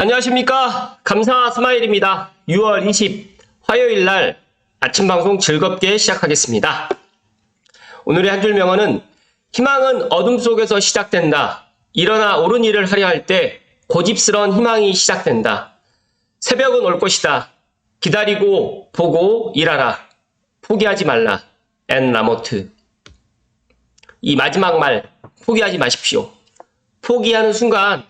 안녕하십니까. 감사 스마일입니다. 6월 20 화요일 날 아침 방송 즐겁게 시작하겠습니다. 오늘의 한 줄 명언은 희망은 어둠 속에서 시작된다. 일어나 옳은 일을 하려 할 때 고집스러운 희망이 시작된다. 새벽은 올 것이다. 기다리고 보고 일하라. 포기하지 말라. 앤 라모트. 이 마지막 말 포기하지 마십시오. 포기하는 순간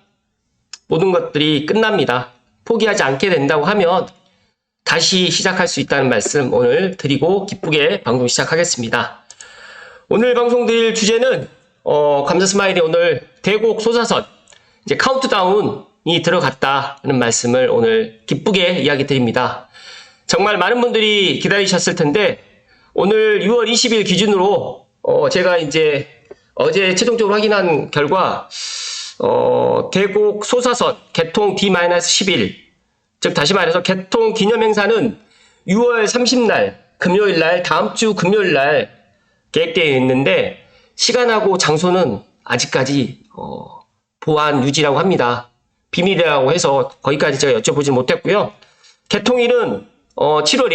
모든 것들이 끝납니다. 포기하지 않게 된다고 하면 다시 시작할 수 있다는 말씀 오늘 드리고 기쁘게 방송 시작하겠습니다. 오늘 방송 드릴 주제는 감사 스마일이 오늘 대곡 소사선 이제 카운트다운이 들어갔다는 말씀을 오늘 기쁘게 이야기 드립니다. 정말 많은 분들이 기다리셨을 텐데 오늘 6월 20일 기준으로 제가 이제 어제 최종적으로 확인한 결과 대곡 소사선 개통 D-11 즉 다시 말해서 개통 기념행사는 6월 30날 금요일날 다음 주 금요일날 계획되어 있는데 시간하고 장소는 아직까지 보안 유지라고 합니다. 비밀이라고 해서 거기까지 제가 여쭤보지 못했고요. 개통일은 7월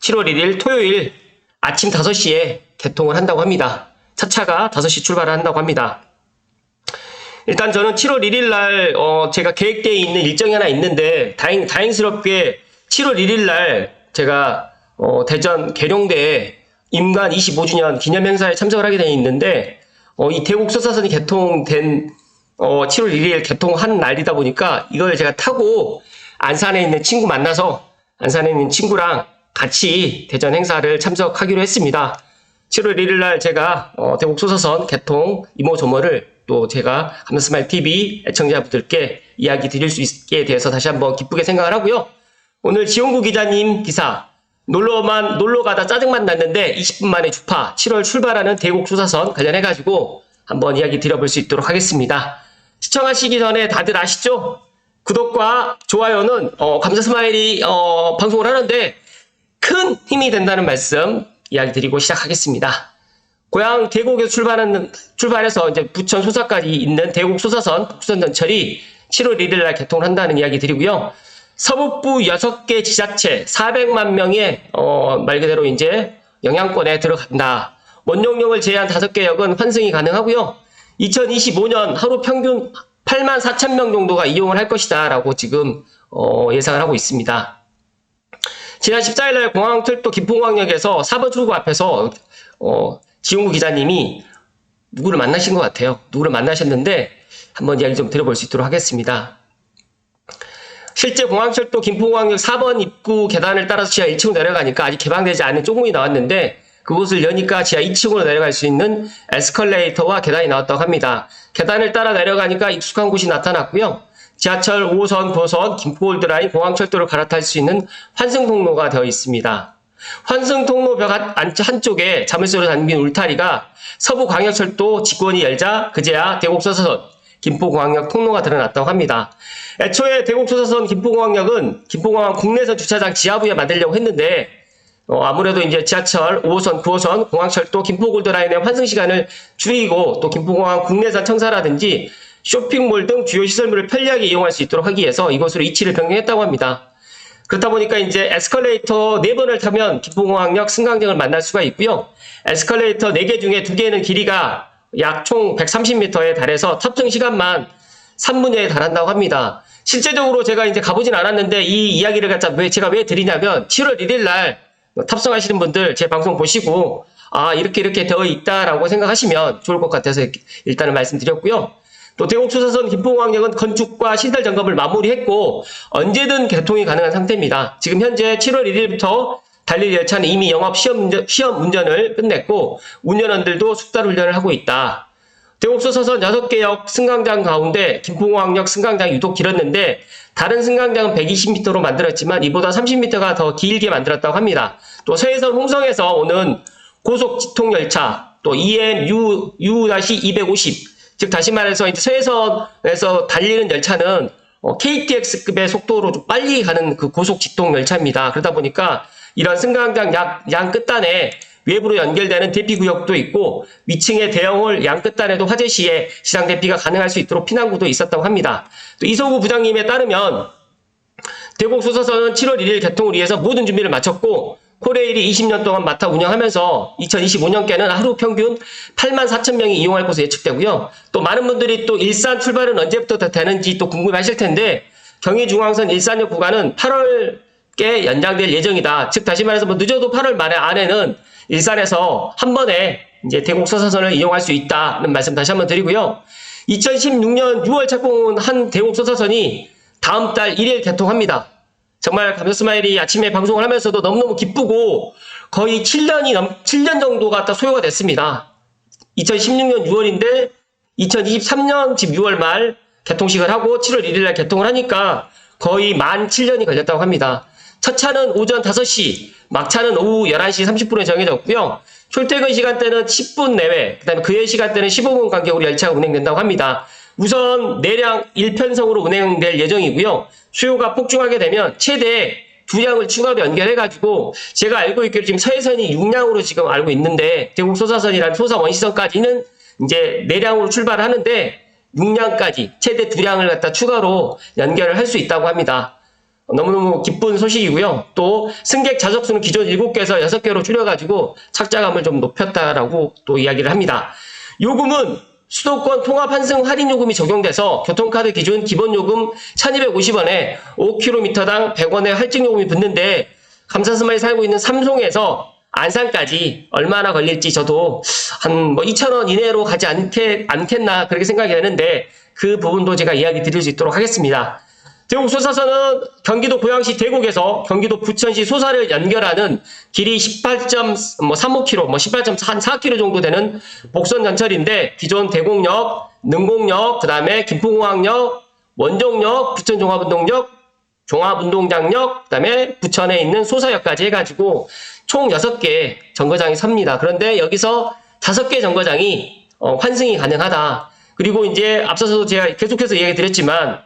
1일 토요일 아침 5시에 개통을 한다고 합니다. 첫 차가 5시 출발을 한다고 합니다. 일단 저는 7월 1일 날 제가 계획되어 있는 일정이 하나 있는데 다행스럽게 7월 1일 날 제가 대전 계룡대에 임관 25주년 기념행사에 참석을 하게 되어 있는데 이 대곡 소사선이 개통된 7월 1일 개통한 날이다 보니까 이걸 제가 타고 안산에 있는 친구 만나서 안산에 있는 친구랑 같이 대전 행사를 참석하기로 했습니다. 7월 1일 날 제가 대곡 소사선 개통 이모저모를 또 제가 감사스마일 TV 애청자분들께 이야기 드릴 수 있게 돼서 다시 한번 기쁘게 생각을 하고요. 오늘 지용구 기자님 기사 놀러 가다 짜증만 났는데 20분 만에 주파 7월 출발하는 대곡 소사선 관련해가지고 한번 이야기 드려볼 수 있도록 하겠습니다. 시청하시기 전에 다들 아시죠? 구독과 좋아요는 감사스마일이 방송을 하는데 큰 힘이 된다는 말씀 이야기 드리고 시작하겠습니다. 고향 대곡에서 출발해서 이제 부천 소사까지 있는 대곡 소사선 북선 전철이 7월 1일 날 개통을 한다는 이야기 드리고요. 서북부 6개 지자체 400만 명의 말 그대로 이제 영향권에 들어간다. 원용역을 제외한 5개 역은 환승이 가능하고요. 2025년 하루 평균 8만 4천 명 정도가 이용을 할 것이다 라고 지금 예상을 하고 있습니다. 지난 14일 날 공항철도 김포공항역에서 4번 출구 앞에서 지용구 기자님이 누구를 만나신 것 같아요. 누구를 만나셨는데 한번 이야기 좀 들어볼 수 있도록 하겠습니다. 실제 공항철도 김포공항역 4번 입구 계단을 따라서 지하 1층으로 내려가니까 아직 개방되지 않은 조문이 나왔는데 그곳을 여니까 지하 2층으로 내려갈 수 있는 에스컬레이터와 계단이 나왔다고 합니다. 계단을 따라 내려가니까 익숙한 곳이 나타났고요. 지하철 5호선, 9호선, 김포골드라인, 공항철도를 갈아탈 수 있는 환승통로가 되어 있습니다. 환승통로 벽 한쪽에 자물쇠로 잠긴 울타리가 서부광역철도 직원이 열자 그제야 대곡소사선 김포공항역 통로가 드러났다고 합니다. 애초에 대곡소사선 김포공항역은 김포공항 국내선 주차장 지하부에 만들려고 했는데 아무래도 이제 지하철 5호선, 9호선, 공항철도 김포골드라인의 환승 시간을 줄이고 또 김포공항 국내선 청사라든지 쇼핑몰 등 주요 시설물을 편리하게 이용할 수 있도록 하기 위해서 이곳으로 위치를 변경했다고 합니다. 그렇다 보니까 이제 에스컬레이터 4번을 타면 김포공항역 승강장을 만날 수가 있고요. 에스컬레이터 4개 중에 2개는 길이가 약 총 130m에 달해서 탑승 시간만 3분여에 달한다고 합니다. 실제적으로 제가 이제 가보진 않았는데 이 이야기를 제가 왜 드리냐면 7월 1일 날 탑승하시는 분들 제 방송 보시고 이렇게 되어 있다라고 생각하시면 좋을 것 같아서 일단은 말씀드렸고요. 또 대곡소사선 김포공항역은 건축과 시설 점검을 마무리했고 언제든 개통이 가능한 상태입니다. 지금 현재 7월 1일부터 달릴 열차는 이미 영업 시험 운전을 끝냈고 운전원들도 숙달 훈련을 하고 있다. 대곡소사선 6개 역 승강장 가운데 김포공항역 승강장이 유독 길었는데 다른 승강장은 120m로 만들었지만 이보다 30m가 더 길게 만들었다고 합니다. 또 서해선 홍성에서 오는 고속 직통열차 또 EMU-250 즉 다시 말해서 이제 서해선에서 달리는 열차는 KTX급의 속도로 좀 빨리 가는 그 고속 직통 열차입니다. 그러다 보니까 이런 승강장 양 끝단에 외부로 연결되는 대피구역도 있고 위층의 대형홀 양끝단에도 화재 시에 지상 대피가 가능할 수 있도록 피난구도 있었다고 합니다. 또 이소구 부장님에 따르면 대곡 소사선은 7월 1일 개통을 위해서 모든 준비를 마쳤고 코레일이 20년 동안 맡아 운영하면서 2025년께는 하루 평균 84,000명이 이용할 것으로 예측되고요. 또 많은 분들이 또 일산 출발은 언제부터 되는지 또 궁금하실 텐데 경의중앙선 일산역 구간은 8월께 연장될 예정이다. 즉 다시 말해서 뭐 늦어도 8월 말 안에는 일산에서 한 번에 이제 대곡 소사선을 이용할 수 있다는 말씀 다시 한번 드리고요. 2016년 6월 착공한 대곡 소사선이 다음 달 1일 개통합니다. 정말 감사스마일이 아침에 방송을 하면서도 너무너무 기쁘고 거의 7년 정도가 다 소요가 됐습니다. 2016년 6월인데 2023년 지금 6월 말 개통식을 하고 7월 1일 날 개통을 하니까 거의 만 7년이 걸렸다고 합니다. 첫 차는 오전 5시, 막차는 오후 11시 30분에 정해졌고요. 출퇴근 시간대는 10분 내외, 그 다음에 그해 시간대는 15분 간격으로 열차가 운행된다고 합니다. 우선 내량 1편성으로 운행될 예정이고요. 수요가 폭증하게 되면 최대 2량을 추가로 연결해가지고 제가 알고 있기로 지금 서해선이 6량으로 지금 알고 있는데 대곡 소사선이란 소사 원시선까지는 이제 4량으로 출발하는데 6량까지 최대 2량을 갖다 추가로 연결을 할 수 있다고 합니다. 너무너무 기쁜 소식이고요. 또 승객 좌석수는 기존 7개에서 6개로 줄여가지고 착자감을 좀 높였다라고 또 이야기를 합니다. 요금은 수도권 통합 환승 할인 요금이 적용돼서 교통카드 기준 기본 요금 1,250원에 5km당 100원의 할증 요금이 붙는데 감사스마일 살고 있는 삼송에서 안산까지 얼마나 걸릴지 저도 한 2,000원 이내로 가지 않겠나 그렇게 생각이 되는데 그 부분도 제가 이야기 드릴 수 있도록 하겠습니다. 대곡 소사선은 경기도 고양시 대곡에서 경기도 부천시 소사를 연결하는 길이 18.35km, 18.4km 정도 되는 복선 연철인데 기존 대곡역, 능곡역, 그 다음에 김포공항역, 원종역, 부천종합운동역, 종합운동장역, 그 다음에 부천에 있는 소사역까지 해가지고 총 6개 정거장이 섭니다. 그런데 여기서 5개 정거장이 환승이 가능하다. 그리고 이제 앞서서도 제가 계속해서 얘기 드렸지만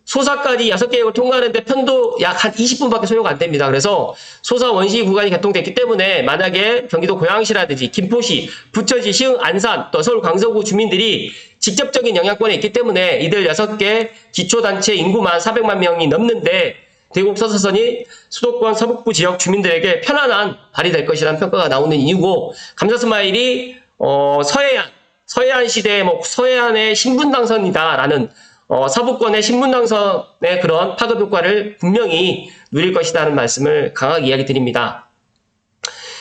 소사까지 6개역을 통과하는데 편도 약 한 20분밖에 소요가 안 됩니다. 그래서 소사 원시 구간이 개통됐기 때문에 만약에 경기도 고양시라든지 김포시, 부천시, 시흥, 안산, 또 서울 광서구 주민들이 직접적인 영향권에 있기 때문에 이들 6개 기초단체 인구만 400만 명이 넘는데 대곡 소사선이 수도권 서북부 지역 주민들에게 편안한 발이 될 것이라는 평가가 나오는 이유고 감사스마일이 서해안 시대의 서해안의 신분당선이다라는 서부권의 신분당선의 그런 파급 효과를 분명히 누릴 것이라는 말씀을 강하게 이야기 드립니다.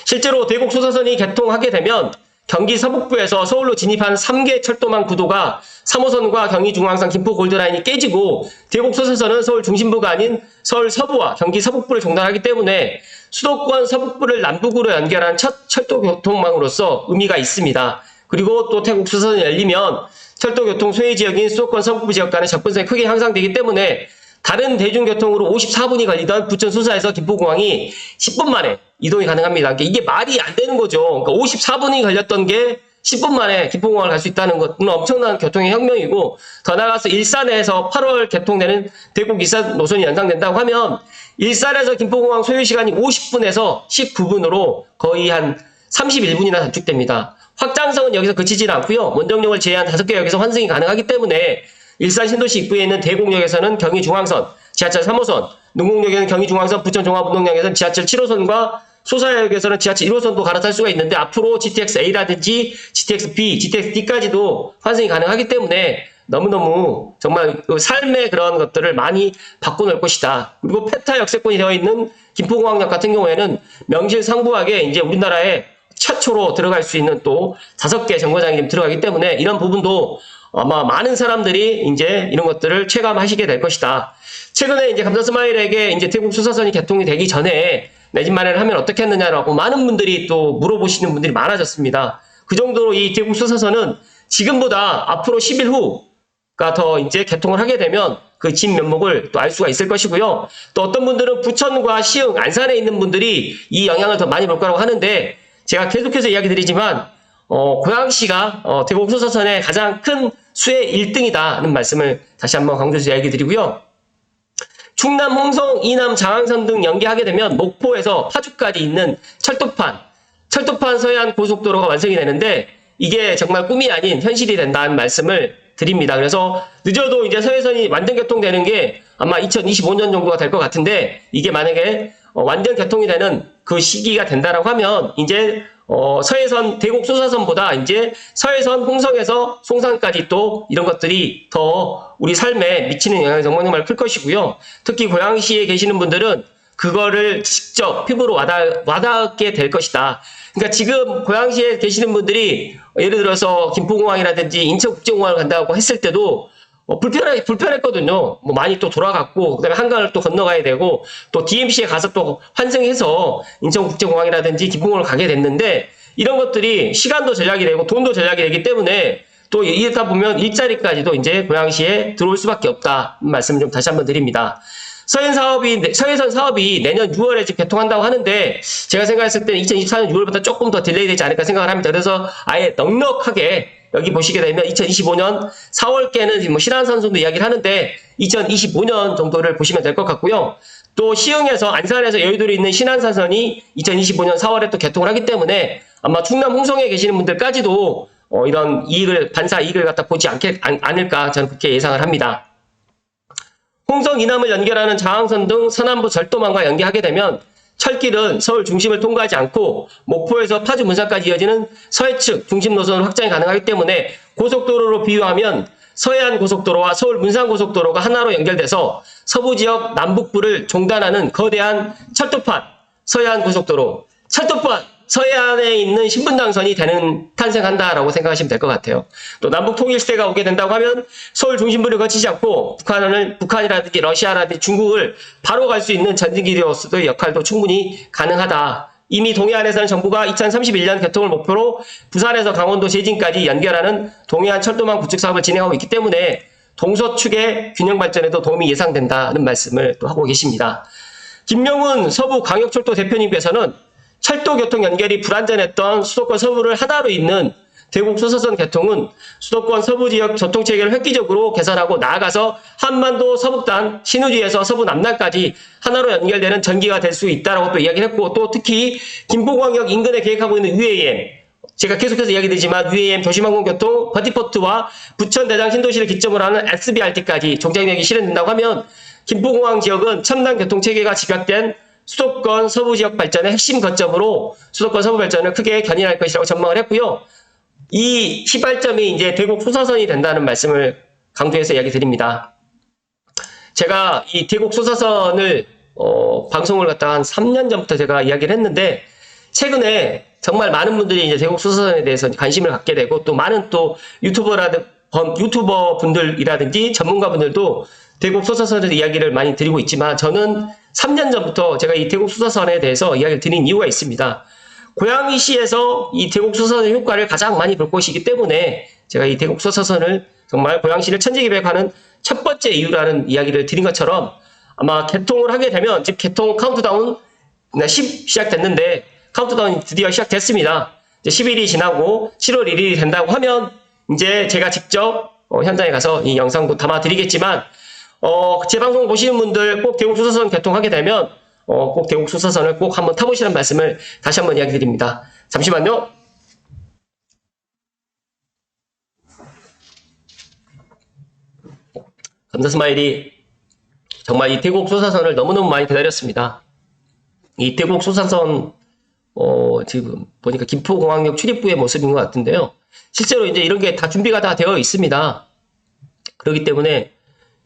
실제로 대곡 소사선이 개통하게 되면 경기 서북부에서 서울로 진입한 3개 철도망 구도가 3호선과 경의중앙선 김포 골드라인이 깨지고 대곡 소사선은 서울 중심부가 아닌 서울 서부와 경기 서북부를 종단하기 때문에 수도권 서북부를 남북으로 연결한 첫 철도 교통망으로서 의미가 있습니다. 그리고 또 대곡 소사선이 열리면 철도교통 소외 지역인 수도권 서북부 지역 간의 접근성이 크게 향상되기 때문에 다른 대중교통으로 54분이 걸리던 부천 소사에서 김포공항이 10분 만에 이동이 가능합니다. 그러니까 이게 말이 안 되는 거죠. 그러니까 54분이 걸렸던 게 10분 만에 김포공항을 갈 수 있다는 것은 엄청난 교통의 혁명이고 더 나아가서 일산에서 8월 개통되는 대곡 일산 노선이 연장된다고 하면 일산에서 김포공항 소요 시간이 50분에서 19분으로 거의 한 31분이나 단축됩니다. 확장성은 여기서 그치지는 않고요. 원정역을 제외한 5개 역에서 환승이 가능하기 때문에 일산 신도시 입구에 있는 대곡역에서는 경의중앙선, 지하철 3호선, 능곡역에는 경의중앙선, 부천종합운동역에서는 지하철 7호선과 소사역에서는 지하철 1호선도 갈아탈 수가 있는데 앞으로 GTX-A라든지 GTX-B, GTX-D까지도 환승이 가능하기 때문에 너무너무 정말 그 삶의 그런 것들을 많이 바꿔놓을 것이다. 그리고 페타 역세권이 되어 있는 김포공항역 같은 경우에는 명실상부하게 이제 우리나라에 최초로 들어갈 수 있는 또 5개 정거장이 들어가기 때문에 이런 부분도 아마 많은 사람들이 이제 이런 것들을 체감하시게 될 것이다. 최근에 이제 감사스마일에게 이제 대곡 소사선이 개통이 되기 전에 내 집 마련을 하면 어떻게 했느냐라고 많은 분들이 또 물어보시는 분들이 많아졌습니다. 그 정도로 이 대곡 소사선은 지금보다 앞으로 10일 후가 더 이제 개통을 하게 되면 그 진 면목을 또 알 수가 있을 것이고요. 또 어떤 분들은 부천과 시흥, 안산에 있는 분들이 이 영향을 더 많이 볼 거라고 하는데 제가 계속해서 이야기 드리지만 고양시가 대곡 소사선의 가장 큰 수혜 1등이다는 말씀을 다시 한번 강조해서 이야기 드리고요. 충남 홍성, 이남, 장항선 등 연계하게 되면 목포에서 파주까지 있는 철도판 철도판 서해안 고속도로가 완성이 되는데 이게 정말 꿈이 아닌 현실이 된다는 말씀을 드립니다. 그래서 늦어도 이제 서해선이 완전 개통되는 게 아마 2025년 정도가 될 것 같은데 이게 만약에 완전 개통이 되는 그 시기가 된다라고 하면 이제 서해선 대곡 소사선보다 이제 서해선 홍성에서 송산까지 또 이런 것들이 더 우리 삶에 미치는 영향이 정말 클 것이고요. 특히 고양시에 계시는 분들은 그거를 직접 피부로 와닿게 될 것이다. 그러니까 지금 고양시에 계시는 분들이 예를 들어서 김포공항이라든지 인천국제공항을 간다고 했을 때도 불편했거든요. 뭐 많이 또 돌아갔고, 그 다음에 한강을 또 건너가야 되고, 또 DMC에 가서 또 환승해서 인천국제공항이라든지 김포공항을 가게 됐는데, 이런 것들이 시간도 절약이 되고, 돈도 절약이 되기 때문에, 또 이러다 보면 일자리까지도 이제 고양시에 들어올 수밖에 없다. 말씀을 좀 다시 한번 드립니다. 서해선 사업이 내년 6월에 지금 개통한다고 하는데, 제가 생각했을 때 2024년 6월부터 조금 더 딜레이 되지 않을까 생각을 합니다. 그래서 아예 넉넉하게 여기 보시게 되면 2025년 4월께는 뭐 신안산선도 이야기를 하는데 2025년 정도를 보시면 될 것 같고요. 또 시흥에서 안산에서 여의도에 있는 신안산선이 2025년 4월에 또 개통을 하기 때문에 아마 충남 홍성에 계시는 분들까지도 이런 이익을 반사 이익을 갖다 보지 않을까 저는 그렇게 예상을 합니다. 홍성 이남을 연결하는 장항선 등 서남부 절도망과 연계하게 되면 철길은 서울 중심을 통과하지 않고 목포에서 파주 문산까지 이어지는 서해측 중심 노선으로 확장이 가능하기 때문에 고속도로로 비유하면 서해안 고속도로와 서울 문산 고속도로가 하나로 연결돼서 서부 지역 남북부를 종단하는 거대한 철도판 서해안 고속도로, 철도판 서해안에 있는 신분당선이 탄생한다라고 생각하시면 될 것 같아요. 또 남북 통일 시대가 오게 된다고 하면 서울 중심부를 거치지 않고 북한이라든지 러시아라든지 중국을 바로 갈 수 있는 전진기로서의 역할도 충분히 가능하다. 이미 동해안에서는 정부가 2031년 개통을 목표로 부산에서 강원도 제진까지 연결하는 동해안 철도망 구축 사업을 진행하고 있기 때문에 동서축의 균형 발전에도 도움이 예상된다는 말씀을 또 하고 계십니다. 김명훈 서부광역철도 대표님께서는 철도 교통 연결이 불안전했던 수도권 서부를 하나로 잇는 대곡 소사선 개통은 수도권 서부 지역 교통체계를 획기적으로 개선하고 나아가서 한반도 서북단 신우지에서 서부 남단까지 하나로 연결되는 전기가 될 수 있다라고 또 이야기를 했고, 또 특히 김포광역 인근에 계획하고 있는 UAM, 제가 계속해서 이야기드리지만 UAM 도시항공교통 버티포트와 부천 대장 신도시를 기점으로 하는 SBRT까지 종착역이 실현된다고 하면 김포공항 지역은 첨단 교통체계가 집약된 수도권 서부 지역 발전의 핵심 거점으로 수도권 서부 발전을 크게 견인할 것이라고 전망을 했고요. 이 시발점이 이제 대곡 소사선이 된다는 말씀을 강조해서 이야기 드립니다. 제가 이 대곡 소사선을 방송을 갖다가 한 3년 전부터 제가 이야기를 했는데 최근에 정말 많은 분들이 이제 대곡 소사선에 대해서 관심을 갖게 되고 또 많은 또 유튜버 분들이라든지 전문가 분들도 대곡 소사선에 이야기를 많이 드리고 있지만 저는 3년 전부터 제가 이 대곡 소사선에 대해서 이야기를 드린 이유가 있습니다. 고양시에서 이 대곡 소사선의 효과를 가장 많이 볼 것이기 때문에 제가 이 대곡 소사선을 정말 고양시를 천지개벽하는 첫 번째 이유라는 이야기를 드린 것처럼 아마 개통을 하게 되면 지금 개통 카운트다운 10 시작됐는데 카운트다운이 드디어 시작됐습니다. 이제 10일이 지나고 7월 1일이 된다고 하면 이제 제가 직접 현장에 가서 이 영상도 담아 드리겠지만 제 방송 보시는 분들 꼭 대곡 소사선 개통하게 되면 꼭 대곡 소사선을 꼭 한번 타보시는 말씀을 다시 한번 이야기 드립니다. 잠시만요. 감사 스마일이 정말 이 대곡 소사선을 너무너무 많이 기다렸습니다. 이 대곡 소사선 지금 보니까 김포공항역 출입구의 모습인 것 같은데요. 실제로 이제 이런 게 다 준비가 다 되어 있습니다. 그렇기 때문에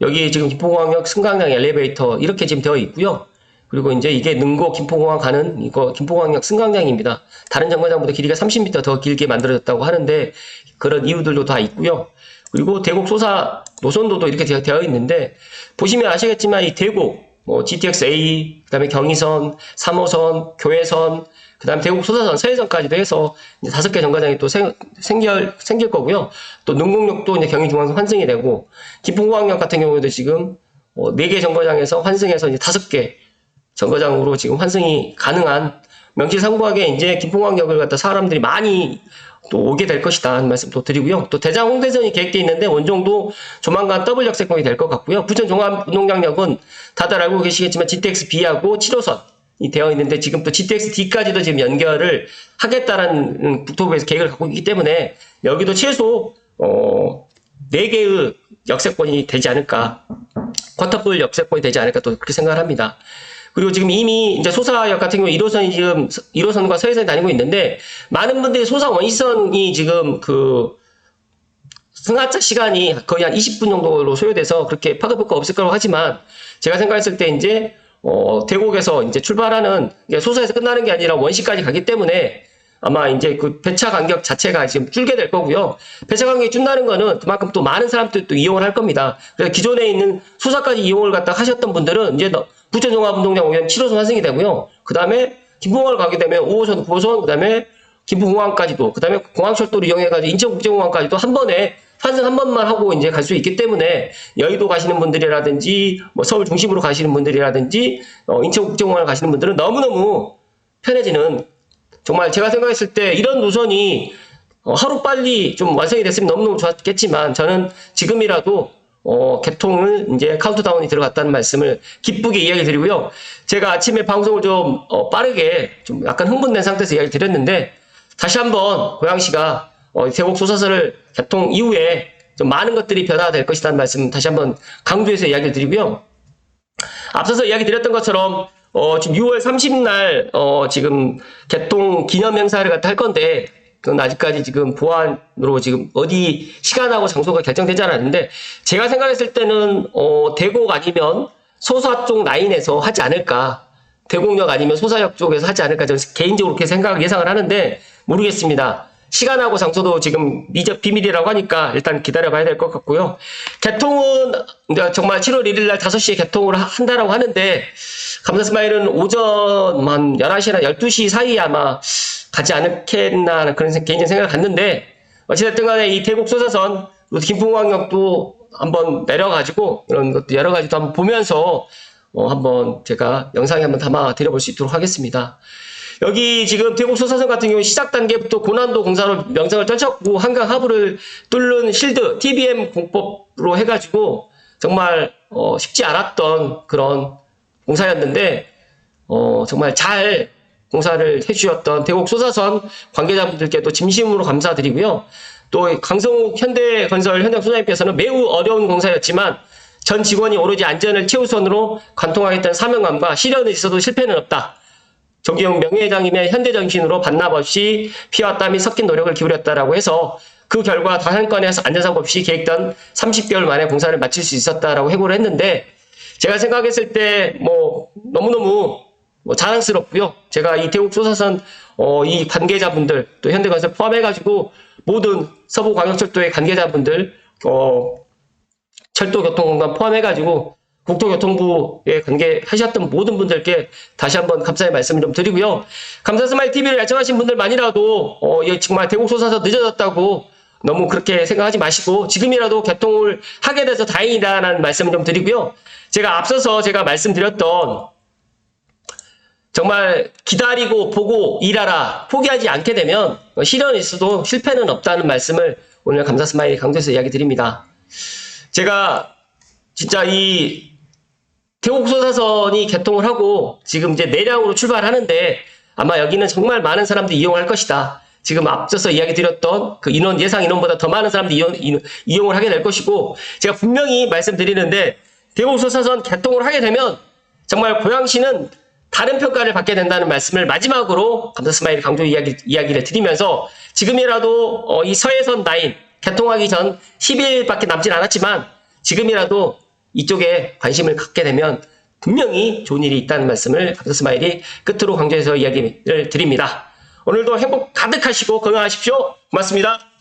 여기 지금 김포공항역 승강장 엘리베이터 이렇게 지금 되어 있고요. 그리고 이제 이게 능고 김포공항 가는 이거 김포공항역 승강장입니다. 다른 정거장보다 길이가 30m 더 길게 만들어졌다고 하는데 그런 이유들도 다 있고요. 그리고 대곡 소사 노선도도 이렇게 되어 있는데 보시면 아시겠지만 이 대곡 GTX-A, 그다음에 경의선, 3호선, 교회선, 그다음에 대곡 소사선, 서해선까지도 해서 이제 5개 정거장이 또 생길 거고요. 또 능곡역도 이제 경의중앙선 환승이 되고 김포공항역 같은 경우에도 지금 4개 정거장에서 환승해서 이제 5개 정거장으로 지금 환승이 가능한 명실상부하게 이제 김포공항역을 갖다 사람들이 많이 또 오게 될 것이다 하는 말씀 또 드리고요. 또 대장 홍대선이 계획되어 있는데 원종도 조만간 더블 역세권이 될 것 같고요. 부천 종합운동장역은 다들 알고 계시겠지만 GTX-B하고 7호선 되어 있는데 지금 또 GTX-D까지도 지금 연결을 하겠다라는 국토부에서 계획을 갖고 있기 때문에 여기도 최소 4개의 역세권이 되지 않을까, 쿼터풀 역세권이 되지 않을까 또 그렇게 생각을 합니다. 그리고 지금 이미 이제 소사역 같은 경우 1호선이 지금 1호선과 서해선이 다니고 있는데 많은 분들이 소사 원시선이 지금 그 승하차 시간이 거의 한 20분 정도로 소요돼서 그렇게 파급할 거 없을 거라고 하지만 제가 생각했을 때 이제 대곡에서 이제 출발하는 소사에서 끝나는 게 아니라 원시까지 가기 때문에 아마 이제 그 배차 간격 자체가 지금 줄게 될 거고요. 배차 간격이 준다는 거는 그만큼 또 많은 사람들이 또 이용을 할 겁니다. 그래서 기존에 있는 소사까지 이용을 갖다 하셨던 분들은 이제 부천종합운동장 오면 7호선 환승이 되고요. 그 다음에 김포공항을 가게 되면 5호선, 9호선, 그 다음에 김포공항까지도, 그 다음에 공항철도를 이용해가지고 인천국제공항까지도 한 번에 환승 한 번만 하고 이제 갈 수 있기 때문에 여의도 가시는 분들이라든지 뭐 서울 중심으로 가시는 분들이라든지 인천국제공항을 가시는 분들은 너무너무 편해지는, 정말 제가 생각했을 때 이런 노선이 하루빨리 좀 완성이 됐으면 너무너무 좋았겠지만 저는 지금이라도 개통을 이제 카운트다운이 들어갔다는 말씀을 기쁘게 이야기 드리고요. 제가 아침에 방송을 좀 빠르게 좀 약간 흥분된 상태에서 이야기 드렸는데 다시 한번 고양시가 대곡 소사선을 개통 이후에 좀 많은 것들이 변화가 될 것이라는 말씀 다시 한번 강조해서 이야기를 드리고요. 앞서서 이야기 드렸던 것처럼 지금 6월 30일 지금 개통 기념 행사를 갖다 할 건데 그건 아직까지 지금 보안으로 지금 어디 시간하고 장소가 결정되지 않았는데 제가 생각했을 때는 대곡 아니면 소사 쪽 라인에서 하지 않을까, 대곡역 아니면 소사역 쪽에서 하지 않을까 저는 개인적으로 그렇게 예상을 하는데 모르겠습니다. 시간하고 장소도 지금 비밀이라고 하니까 일단 기다려봐야 될 것 같고요. 개통은 정말 7월 1일 날 5시에 개통을 한다라고 하는데 감사스마일은 오전만 11시나 12시 사이에 아마 가지 않겠나 그런 개인적인 생각을 갖는데 어찌됐든 간에 이 대곡 소사선, 김포공항역도 한번 내려가지고 이런 것도 여러 가지도 한번 보면서 한번 제가 영상에 한번 담아 드려볼 수 있도록 하겠습니다. 여기 지금 대곡 소사선 같은 경우 시작 단계부터 고난도 공사로 명성을 떨쳤고 한강 하부를 뚫는 실드 TBM 공법으로 해가지고 정말 쉽지 않았던 그런 공사였는데 정말 잘 공사를 해주셨던 대곡 소사선 관계자분들께도 진심으로 감사드리고요. 또 강성욱 현대건설 현장 소장님께서는 매우 어려운 공사였지만 전 직원이 오로지 안전을 최우선으로 관통하겠다는 사명감과 실현에 있어도 실패는 없다. 정기용 명예회장님의 현대정신으로 반납 없이 피와 땀이 섞인 노력을 기울였다라고 해서 그 결과 단 한 건에서 안전사고 없이 계획된 30개월 만에 공사를 마칠 수 있었다라고 해고를 했는데 제가 생각했을 때 너무너무 자랑스럽고요. 제가 이 대곡 소사선 이 관계자분들 또 현대건설 포함해가지고 모든 서부광역철도의 관계자분들 철도교통공단 포함해가지고 국토교통부에 관계하셨던 모든 분들께 다시 한번 감사의 말씀을 좀 드리고요. 감사스마일TV를 애청하신 분들만이라도 정말 대곡 소사선 늦어졌다고 너무 그렇게 생각하지 마시고 지금이라도 개통을 하게 돼서 다행이다라는 말씀을 좀 드리고요. 제가 앞서서 제가 말씀드렸던 정말 기다리고 보고 일하라, 포기하지 않게 되면 실현이 있어도 실패는 없다는 말씀을 오늘 감사스마일 강조해서 이야기 드립니다. 제가 진짜 이 대곡 소사선이 개통을 하고 지금 이제 내량으로 출발하는데 아마 여기는 정말 많은 사람들이 이용할 것이다. 지금 앞서서 이야기 드렸던 그 예상 인원보다 더 많은 사람들이 이용을 하게 될 것이고 제가 분명히 말씀드리는데 대곡 소사선 개통을 하게 되면 정말 고양시는 다른 평가를 받게 된다는 말씀을 마지막으로 감사스마일 강조 이야기를 드리면서 지금이라도 이 서해선 라인 개통하기 전 10일밖에 남진 않았지만 지금이라도 이쪽에 관심을 갖게 되면 분명히 좋은 일이 있다는 말씀을 감사스마일이 끝으로 강조해서 이야기를 드립니다. 오늘도 행복 가득하시고 건강하십시오. 고맙습니다.